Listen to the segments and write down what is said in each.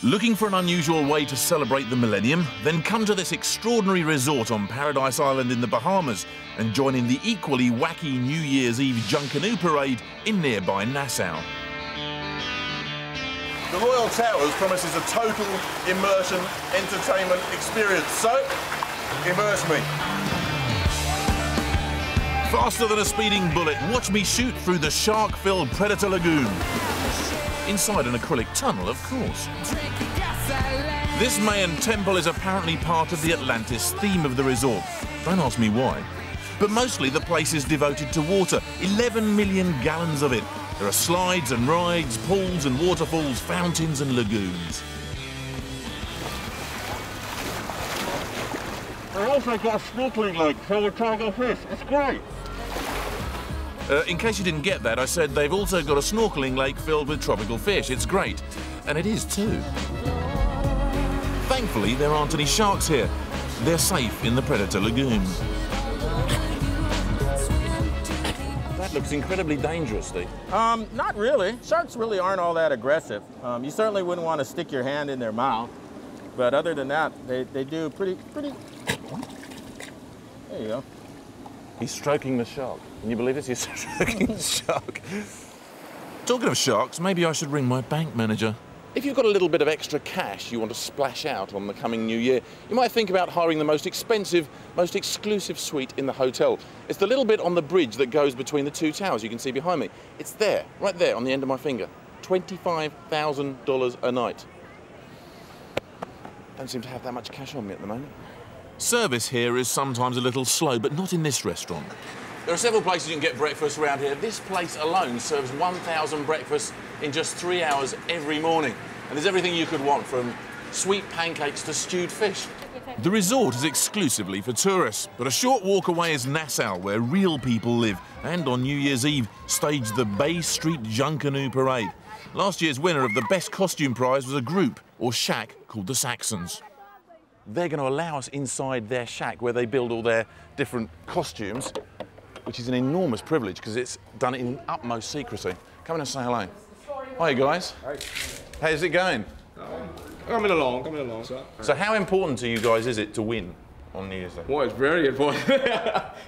Looking for an unusual way to celebrate the millennium? Then come to this extraordinary resort on Paradise Island in the Bahamas and join in the equally wacky New Year's Eve Junkanoo parade in nearby Nassau. The Royal Towers promises a total immersion entertainment experience, so immerse me. Faster than a speeding bullet, watch me shoot through the shark-filled Predator Lagoon. Inside an acrylic tunnel, of course. This Mayan temple is apparently part of the Atlantis theme of the resort. Don't ask me why. But mostly the place is devoted to water, 11 million gallons of it. There are slides and rides, pools and waterfalls, fountains and lagoons. I also got a snorkeling lake full of tropical fish. It's great. In case you didn't get that, I said they've also got a snorkeling lake filled with tropical fish. It's great. And it is too. Thankfully, there aren't any sharks here. They're safe in the Predator Lagoon. That looks incredibly dangerous, Steve. Not really. Sharks really aren't all that aggressive. You certainly wouldn't want to stick your hand in their mouth. But other than that, they do pretty... There you go. He's stroking the shark. Can you believe this? He's stroking the shark. Talking of sharks, maybe I should ring my bank manager. If you've got a little bit of extra cash you want to splash out on the coming new year, you might think about hiring the most expensive, most exclusive suite in the hotel. It's the little bit on the bridge that goes between the two towers you can see behind me. It's there, right there on the end of my finger. $25,000 a night. Don't seem to have that much cash on me at the moment. Service here is sometimes a little slow, but not in this restaurant. There are several places you can get breakfast around here. This place alone serves 1,000 breakfasts in just 3 hours every morning. And there's everything you could want, from sweet pancakes to stewed fish. The resort is exclusively for tourists, but a short walk away is Nassau, where real people live, and on New Year's Eve staged the Bay Street Junkanoo Parade. Last year's winner of the Best Costume Prize was a group, or shack, called the Saxons. They're going to allow us inside their shack where they build all their different costumes, which is an enormous privilege because it's done in utmost secrecy. Come in and say hello. Hi, guys. Hi. How's it going? Coming along, sir. So how important to you guys is it to win on New Year's Day? Well, it's very important.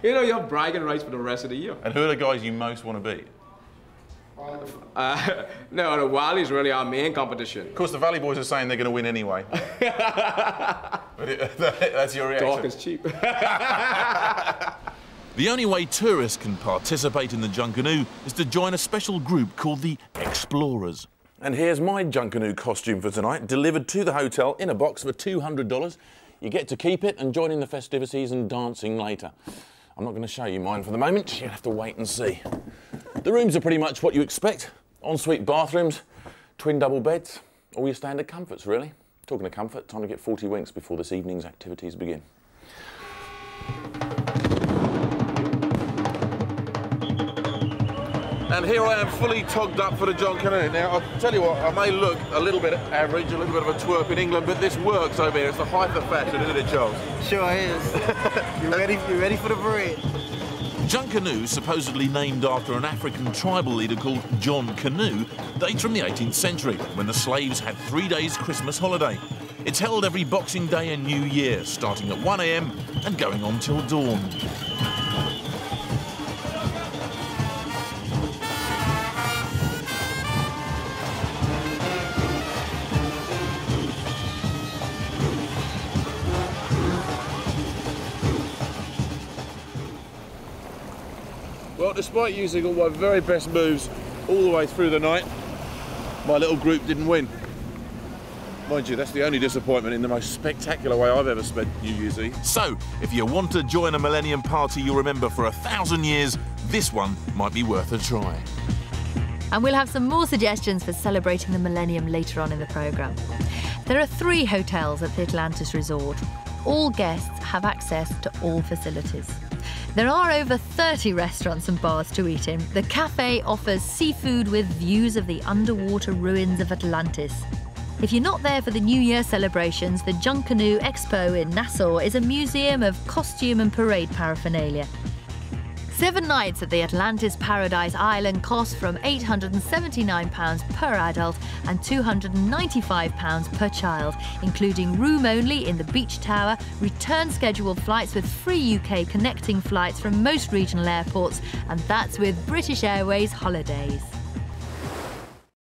You know, you have bragging rights for the rest of the year. And who are the guys you most want to beat? No, the Wally is really our main competition. Of course, the Valley Boys are saying they're going to win anyway. That's your reaction. Talk is cheap. The only way tourists can participate in the Junkanoo is to join a special group called the Explorers. And here's my Junkanoo costume for tonight, delivered to the hotel in a box for $200. You get to keep it and join in the festivities and dancing later. I'm not going to show you mine for the moment. You'll have to wait and see. The rooms are pretty much what you expect. Ensuite bathrooms, twin double beds, all your standard comforts, really. Talking of comfort, time to get 40 winks before this evening's activities begin. And here I am, fully togged up for the Junkanoo. Now, I'll tell you what, I may look a little bit average, a little bit of a twerp in England, but this works over here. It's the height of fashion, isn't it, Charles? Sure is. You ready for the parade? Junkanoo, supposedly named after an African tribal leader called John Canoe, dates from the 18th century, when the slaves had 3 days Christmas holiday. It's held every Boxing Day and New Year, starting at 1 AM and going on till dawn. Well, despite using all my very best moves all the way through the night, my little group didn't win. Mind you, that's the only disappointment in the most spectacular way I've ever spent New Year's Eve. So, if you want to join a millennium party you'll remember for 1,000 years, this one might be worth a try. And we'll have some more suggestions for celebrating the millennium later on in the programme. There are 3 hotels at the Atlantis Resort. All guests have access to all facilities. There are over 30 restaurants and bars to eat in. The cafe offers seafood with views of the underwater ruins of Atlantis. If you're not there for the New Year celebrations, the Junkanoo Expo in Nassau is a museum of costume and parade paraphernalia. 7 nights at the Atlantis Paradise Island cost from £879 per adult and £295 per child, including room only in the beach tower, return scheduled flights with free UK connecting flights from most regional airports, and that's with British Airways Holidays.